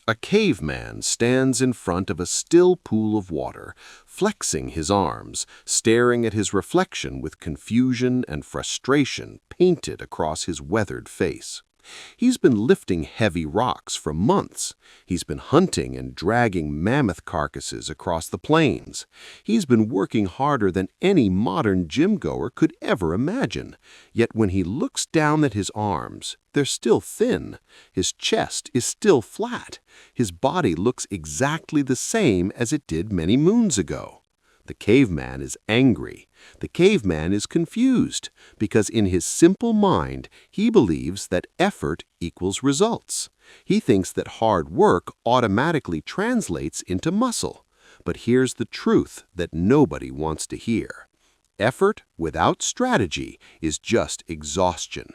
A caveman stands in front of a still pool of water, flexing his arms, staring at his reflection with confusion and frustration painted across his weathered face. He's been lifting heavy rocks for months. He's been hunting and dragging mammoth carcasses across the plains. He's been working harder than any modern gym-goer could ever imagine. Yet when he looks down at his arms, they're still thin. His chest is still flat. His body looks exactly the same as it did many moons ago. The caveman is angry. The caveman is confused because in his simple mind, he believes that effort equals results. He thinks that hard work automatically translates into muscle. But here's the truth that nobody wants to hear. Effort without strategy is just exhaustion.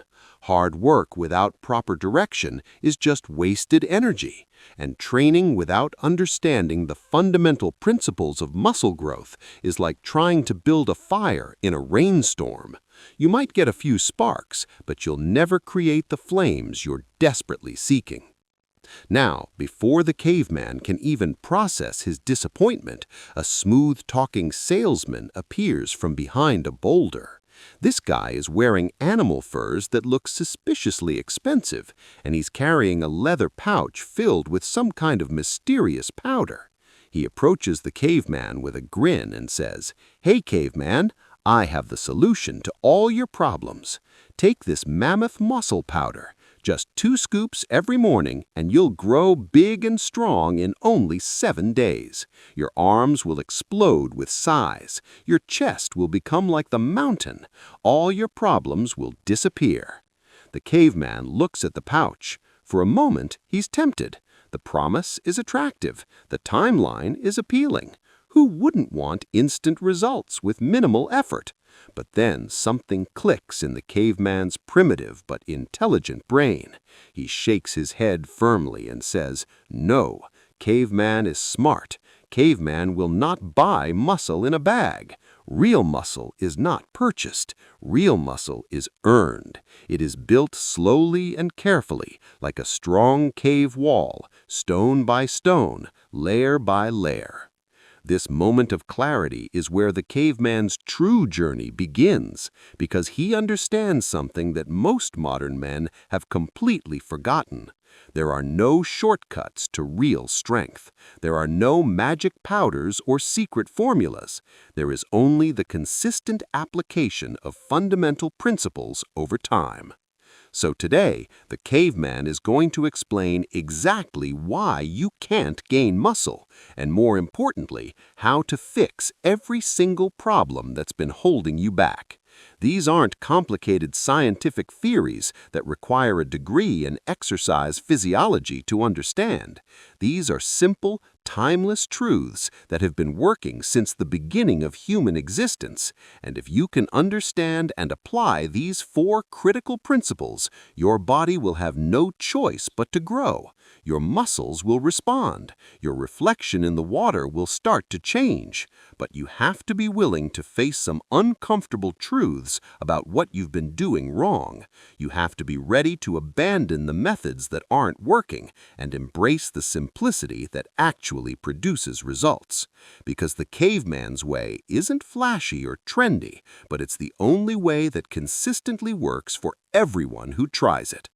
Hard work without proper direction is just wasted energy. And training without understanding the fundamental principles of muscle growth is like trying to build a fire in a rainstorm. You might get a few sparks, but you'll never create the flames you're desperately seeking. Now, before the caveman can even process his disappointment, a smooth-talking salesman appears from behind a boulder. This guy is wearing animal furs that look suspiciously expensive, and he's carrying a leather pouch filled with some kind of mysterious powder. He approaches the caveman with a grin and says, "Hey, caveman, I have the solution to all your problems. Take this mammoth muscle powder. Just 2 scoops every morning, and you'll grow big and strong in only 7 days. Your arms will explode with size. Your chest will become like the mountain. All your problems will disappear." The caveman looks at the pouch. For a moment, he's tempted. The promise is attractive. The timeline is appealing. Who wouldn't want instant results with minimal effort? But then something clicks in the caveman's primitive but intelligent brain. He shakes his head firmly and says, "No, caveman is smart. Caveman will not buy muscle in a bag. Real muscle is not purchased. Real muscle is earned. It is built slowly and carefully, like a strong cave wall, stone by stone, layer by layer." This moment of clarity is where the caveman's true journey begins, because he understands something that most modern men have completely forgotten. There are no shortcuts to real strength. There are no magic powders or secret formulas. There is only the consistent application of fundamental principles over time. So today, the caveman is going to explain exactly why you can't gain muscle, and more importantly, how to fix every single problem that's been holding you back. These aren't complicated scientific theories that require a degree in exercise physiology to understand. These are simple, timeless truths that have been working since the beginning of human existence. And if you can understand and apply these 4 critical principles, your body will have no choice but to grow. Your muscles will respond. Your reflection in the water will start to change. But you have to be willing to face some uncomfortable truths about what you've been doing wrong. You have to be ready to abandon the methods that aren't working and embrace the simplicity that actually produces results. Because the caveman's way isn't flashy or trendy, but it's the only way that consistently works for everyone who tries it.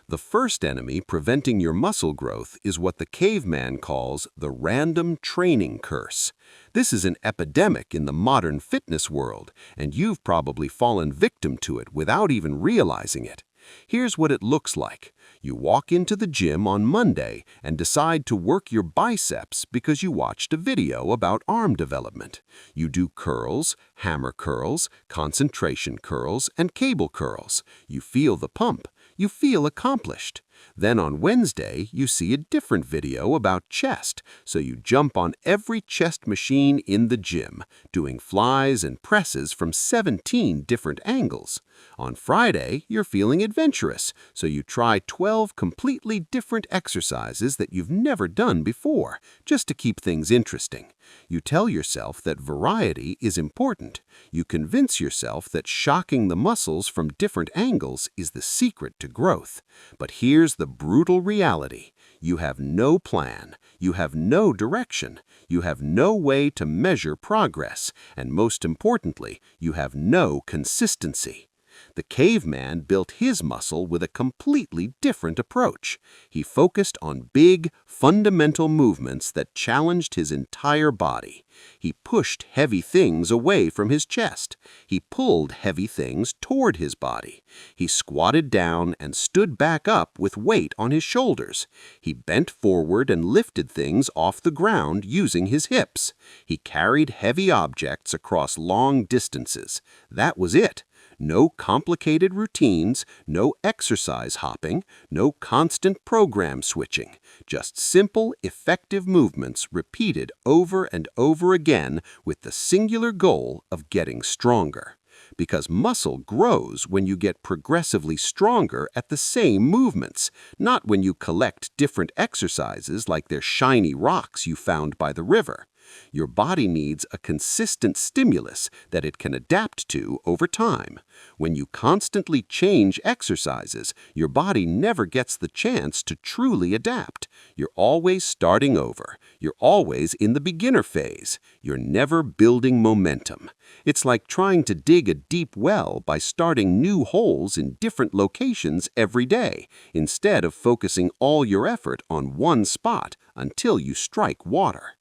The first enemy preventing your muscle growth is what the caveman calls the random training curse. This is an epidemic in the modern fitness world, and you've probably fallen victim to it without even realizing it. Here's what it looks like. You walk into the gym on Monday and decide to work your biceps because you watched a video about arm development. You do curls, hammer curls, concentration curls, and cable curls. You feel the pump. You feel accomplished. Then on Wednesday, you see a different video about chest, so you jump on every chest machine in the gym, doing flies and presses from 17 different angles. On Friday, you're feeling adventurous, so you try 12 completely different exercises that you've never done before, just to keep things interesting. You tell yourself that variety is important. You convince yourself that shocking the muscles from different angles is the secret to growth. But here's the brutal reality. You have no plan. You have no direction. You have no way to measure progress. And most importantly, you have no consistency. The caveman built his muscle with a completely different approach. He focused on big, fundamental movements that challenged his entire body. He pushed heavy things away from his chest. He pulled heavy things toward his body. He squatted down and stood back up with weight on his shoulders. He bent forward and lifted things off the ground using his hips. He carried heavy objects across long distances. That was it. No complicated routines, no exercise hopping, no constant program switching, just simple, effective movements repeated over and over again with the singular goal of getting stronger. Because muscle grows when you get progressively stronger at the same movements, not when you collect different exercises like they're shiny rocks you found by the river. Your body needs a consistent stimulus that it can adapt to over time. When you constantly change exercises, your body never gets the chance to truly adapt. You're always starting over. You're always in the beginner phase. You're never building momentum. It's like trying to dig a deep well by starting new holes in different locations every day, instead of focusing all your effort on one spot until you strike water.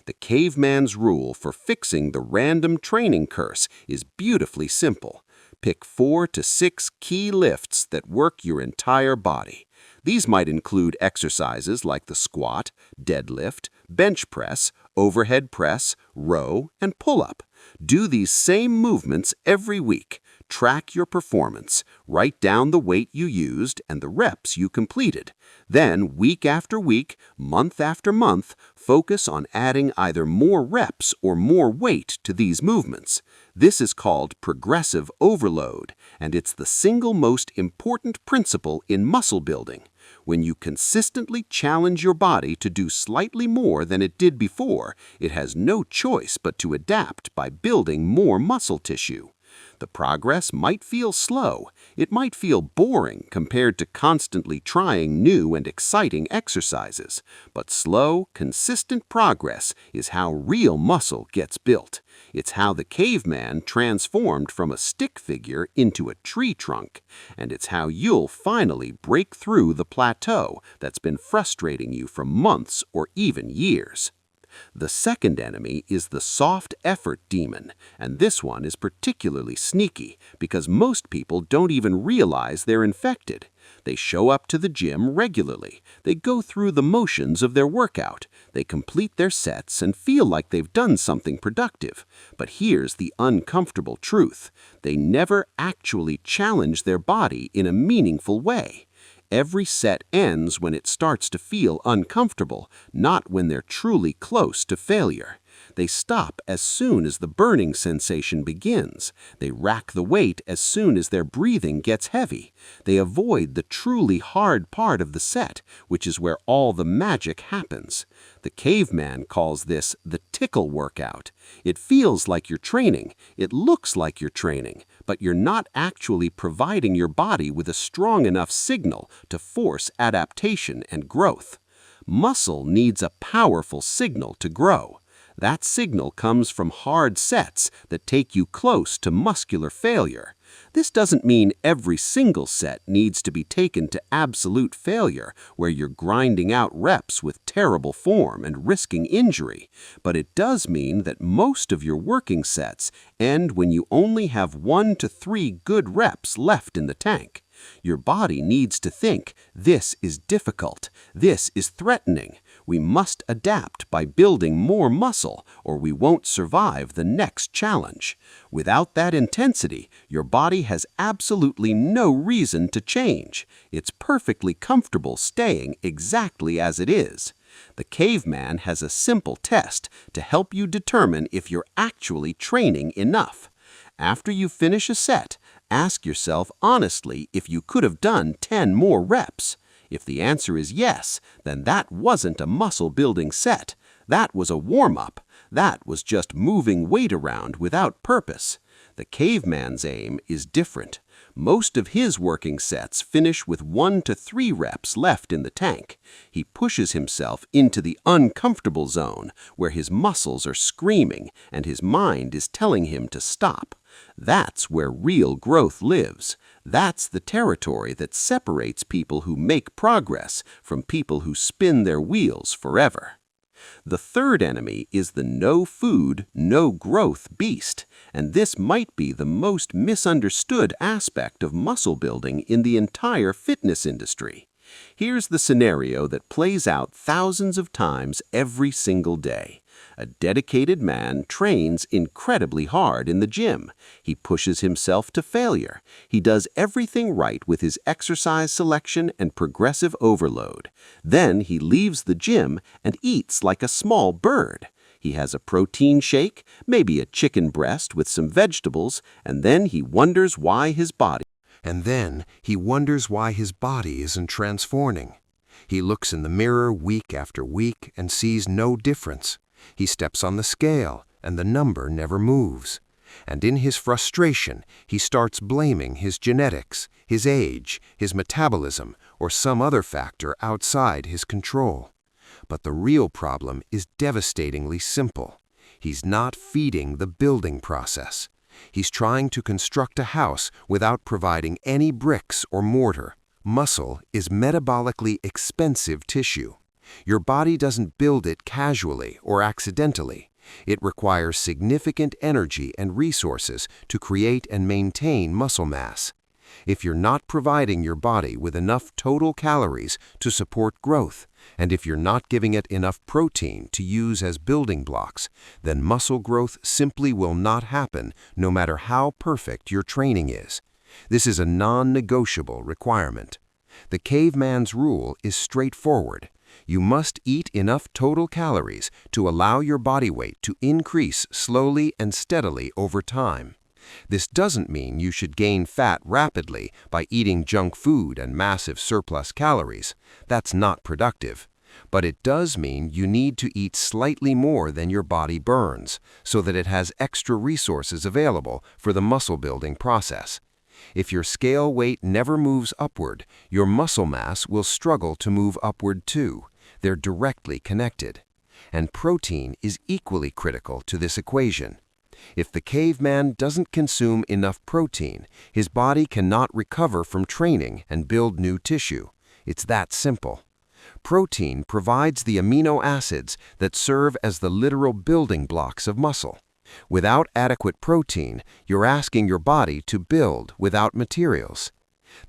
The caveman's rule for fixing the random training curse is beautifully simple. Pick 4 to 6 key lifts that work your entire body. These might include exercises like the squat, deadlift, bench press, overhead press, row, and pull-up. Do these same movements every week. Track your performance. Write down the weight you used and the reps you completed. Then, week after week, month after month, focus on adding either more reps or more weight to these movements. This is called progressive overload, and it's the single most important principle in muscle building. When you consistently challenge your body to do slightly more than it did before, it has no choice but to adapt by building more muscle tissue. The progress might feel slow. It might feel boring compared to constantly trying new and exciting exercises. But slow, consistent progress is how real muscle gets built. It's how the caveman transformed from a stick figure into a tree trunk. And it's how you'll finally break through the plateau that's been frustrating you for months or even years. The second enemy is the soft effort demon, and this one is particularly sneaky because most people don't even realize they're infected. They show up to the gym regularly. They go through the motions of their workout. They complete their sets and feel like they've done something productive. But here's the uncomfortable truth. They never actually challenge their body in a meaningful way. Every set ends when it starts to feel uncomfortable, not when they're truly close to failure. They stop as soon as the burning sensation begins. They rack the weight as soon as their breathing gets heavy. They avoid the truly hard part of the set, which is where all the magic happens. The caveman calls this the tickle workout. It feels like you're training. It looks like you're training, but you're not actually providing your body with a strong enough signal to force adaptation and growth. Muscle needs a powerful signal to grow. That signal comes from hard sets that take you close to muscular failure. This doesn't mean every single set needs to be taken to absolute failure, where you're grinding out reps with terrible form and risking injury. But it does mean that most of your working sets end when you only have 1 to 3 good reps left in the tank. Your body needs to think, this is difficult, this is threatening. We must adapt by building more muscle, or we won't survive the next challenge. Without that intensity, your body has absolutely no reason to change. It's perfectly comfortable staying exactly as it is. The caveman has a simple test to help you determine if you're actually training enough. After you finish a set, ask yourself honestly if you could have done 10 more reps. If the answer is yes, then that wasn't a muscle-building set. That was a warm-up. That was just moving weight around without purpose. The caveman's aim is different. Most of his working sets finish with 1 to 3 reps left in the tank. He pushes himself into the uncomfortable zone where his muscles are screaming and his mind is telling him to stop. That's where real growth lives. That's the territory that separates people who make progress from people who spin their wheels forever. The third enemy is the no food, no growth beast, and this might be the most misunderstood aspect of muscle building in the entire fitness industry. Here's the scenario that plays out thousands of times every single day. A dedicated man trains incredibly hard in the gym. He pushes himself to failure. He does everything right with his exercise selection and progressive overload. Then he leaves the gym and eats like a small bird. He has a protein shake, maybe a chicken breast with some vegetables, and then he wonders why his body isn't transforming. He looks in the mirror week after week and sees no difference. He steps on the scale, and the number never moves. And in his frustration, he starts blaming his genetics, his age, his metabolism, or some other factor outside his control. But the real problem is devastatingly simple. He's not feeding the building process. He's trying to construct a house without providing any bricks or mortar. Muscle is metabolically expensive tissue. Your body doesn't build it casually or accidentally. It requires significant energy and resources to create and maintain muscle mass. If you're not providing your body with enough total calories to support growth, and if you're not giving it enough protein to use as building blocks, then muscle growth simply will not happen no matter how perfect your training is. This is a non-negotiable requirement. The caveman's rule is straightforward. You must eat enough total calories to allow your body weight to increase slowly and steadily over time. This doesn't mean you should gain fat rapidly by eating junk food and massive surplus calories. That's not productive. But it does mean you need to eat slightly more than your body burns, so that it has extra resources available for the muscle building process. If your scale weight never moves upward, your muscle mass will struggle to move upward too. They're directly connected. And protein is equally critical to this equation. If the caveman doesn't consume enough protein, his body cannot recover from training and build new tissue. It's that simple. Protein provides the amino acids that serve as the literal building blocks of muscle. Without adequate protein, you're asking your body to build without materials.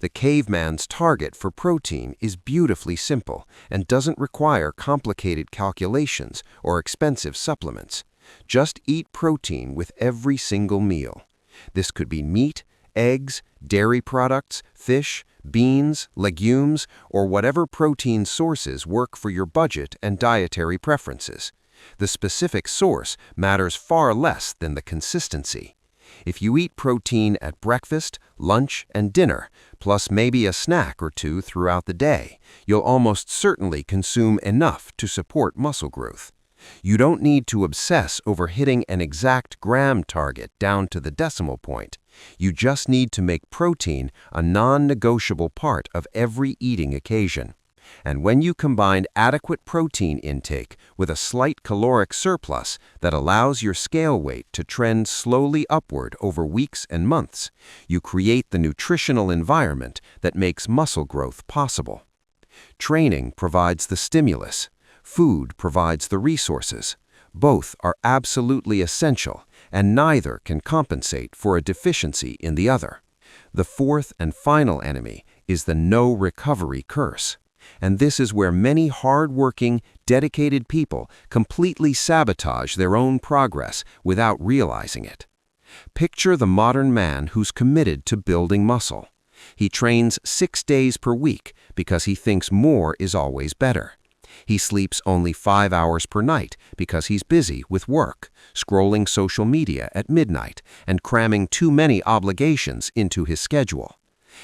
The caveman's target for protein is beautifully simple and doesn't require complicated calculations or expensive supplements. Just eat protein with every single meal. This could be meat, eggs, dairy products, fish, beans, legumes, or whatever protein sources work for your budget and dietary preferences. The specific source matters far less than the consistency. If you eat protein at breakfast, lunch, and dinner, plus maybe a snack or two throughout the day, you'll almost certainly consume enough to support muscle growth. You don't need to obsess over hitting an exact gram target down to the decimal point. You just need to make protein a non-negotiable part of every eating occasion. And when you combine adequate protein intake with a slight caloric surplus that allows your scale weight to trend slowly upward over weeks and months, you create the nutritional environment that makes muscle growth possible. Training provides the stimulus. Food provides the resources. Both are absolutely essential, and neither can compensate for a deficiency in the other. The fourth and final enemy is the no recovery curse. And this is where many hard-working, dedicated people completely sabotage their own progress without realizing it. Picture the modern man who's committed to building muscle. He trains 6 days per week because he thinks more is always better. He sleeps only 5 hours per night because he's busy with work, scrolling social media at midnight, and cramming too many obligations into his schedule.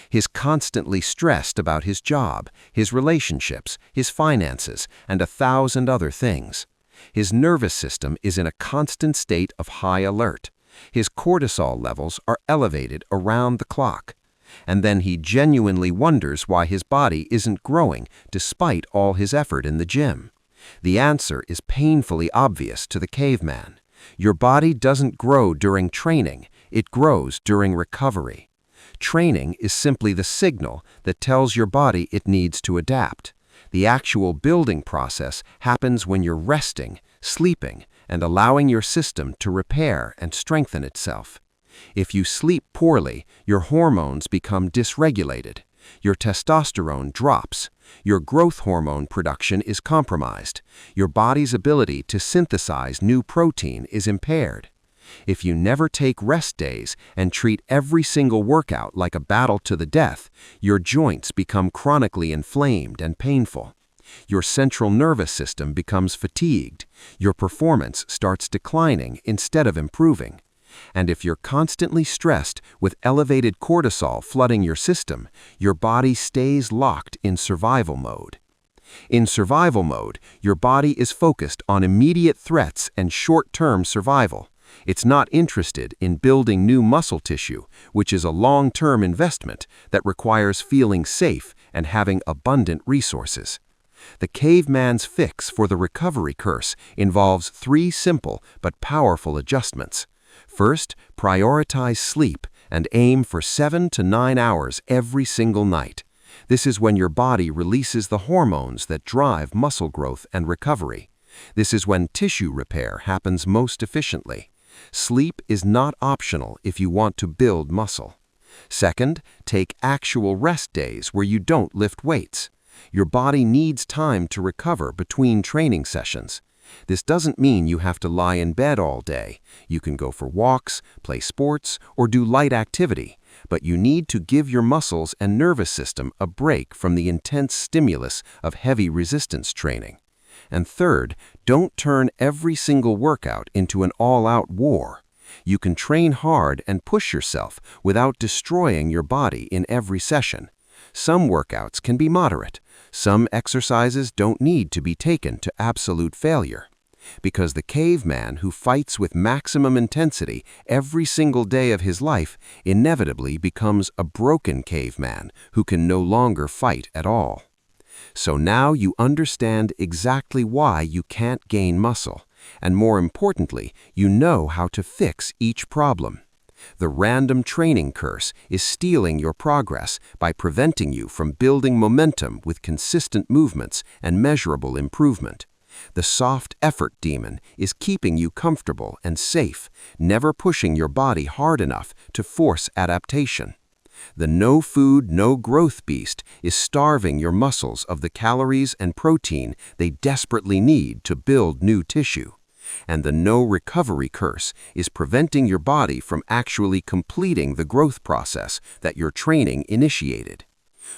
He's constantly stressed about his job, his relationships, his finances, and 1,000 other things. His nervous system is in a constant state of high alert. His cortisol levels are elevated around the clock. and then he genuinely wonders why his body isn't growing despite all his effort in the gym. The answer is painfully obvious to the caveman. Your body doesn't grow during training, it grows during recovery. Training is simply the signal that tells your body it needs to adapt. The actual building process happens when you're resting, sleeping, and allowing your system to repair and strengthen itself. If you sleep poorly, your hormones become dysregulated. Your testosterone drops. Your growth hormone production is compromised. Your body's ability to synthesize new protein is impaired. If you never take rest days and treat every single workout like a battle to the death, your joints become chronically inflamed and painful. Your central nervous system becomes fatigued. Your performance starts declining instead of improving. And if you're constantly stressed with elevated cortisol flooding your system, your body stays locked in survival mode. In survival mode, your body is focused on immediate threats and short-term survival. It's not interested in building new muscle tissue, which is a long-term investment that requires feeling safe and having abundant resources. The caveman's fix for the recovery curse involves 3 simple but powerful adjustments. First, prioritize sleep and aim for 7 to 9 hours every single night. This is when your body releases the hormones that drive muscle growth and recovery. This is when tissue repair happens most efficiently. Sleep is not optional if you want to build muscle. Second, take actual rest days where you don't lift weights. Your body needs time to recover between training sessions. This doesn't mean you have to lie in bed all day. You can go for walks, play sports, or do light activity, but you need to give your muscles and nervous system a break from the intense stimulus of heavy resistance training. And third, don't turn every single workout into an all-out war. You can train hard and push yourself without destroying your body in every session. Some workouts can be moderate. Some exercises don't need to be taken to absolute failure. Because the caveman who fights with maximum intensity every single day of his life inevitably becomes a broken caveman who can no longer fight at all. So now you understand exactly why you can't gain muscle, and more importantly, you know how to fix each problem. The random training curse is stealing your progress by preventing you from building momentum with consistent movements and measurable improvement. The soft effort demon is keeping you comfortable and safe, never pushing your body hard enough to force adaptation. The no food, no growth beast is starving your muscles of the calories and protein they desperately need to build new tissue. And the no recovery curse is preventing your body from actually completing the growth process that your training initiated.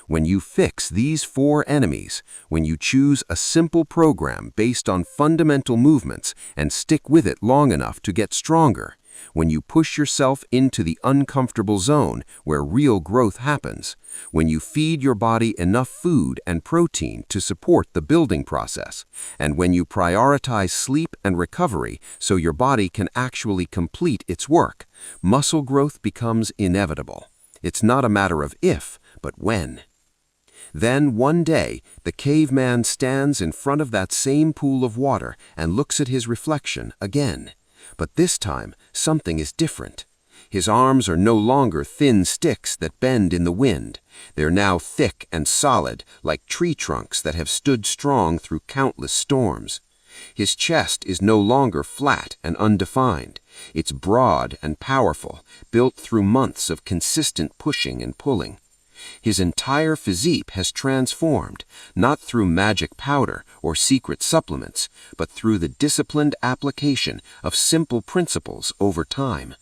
When you fix these 4 enemies, when you choose a simple program based on fundamental movements and stick with it long enough to get stronger, when you push yourself into the uncomfortable zone where real growth happens, when you feed your body enough food and protein to support the building process, and when you prioritize sleep and recovery so your body can actually complete its work, muscle growth becomes inevitable. It's not a matter of if, but when. Then one day, the caveman stands in front of that same pool of water and looks at his reflection again. But this time, something is different. His arms are no longer thin sticks that bend in the wind. They're now thick and solid, like tree trunks that have stood strong through countless storms. His chest is no longer flat and undefined. It's broad and powerful, built through months of consistent pushing and pulling. His entire physique has transformed, not through magic powder or secret supplements, but through the disciplined application of simple principles over time.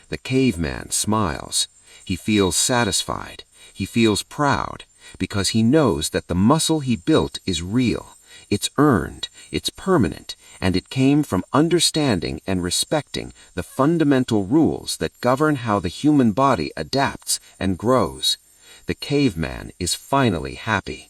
The caveman smiles. He feels satisfied. He feels proud, because he knows that the muscle he built is real. It's earned, it's permanent, and it came from understanding and respecting the fundamental rules that govern how the human body adapts and grows. The caveman is finally happy.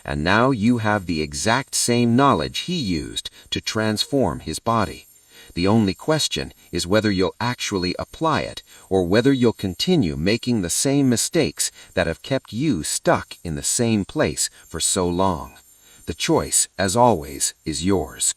And now you have the exact same knowledge he used to transform his body. The only question is whether you'll actually apply it, or whether you'll continue making the same mistakes that have kept you stuck in the same place for so long. The choice, as always, is yours.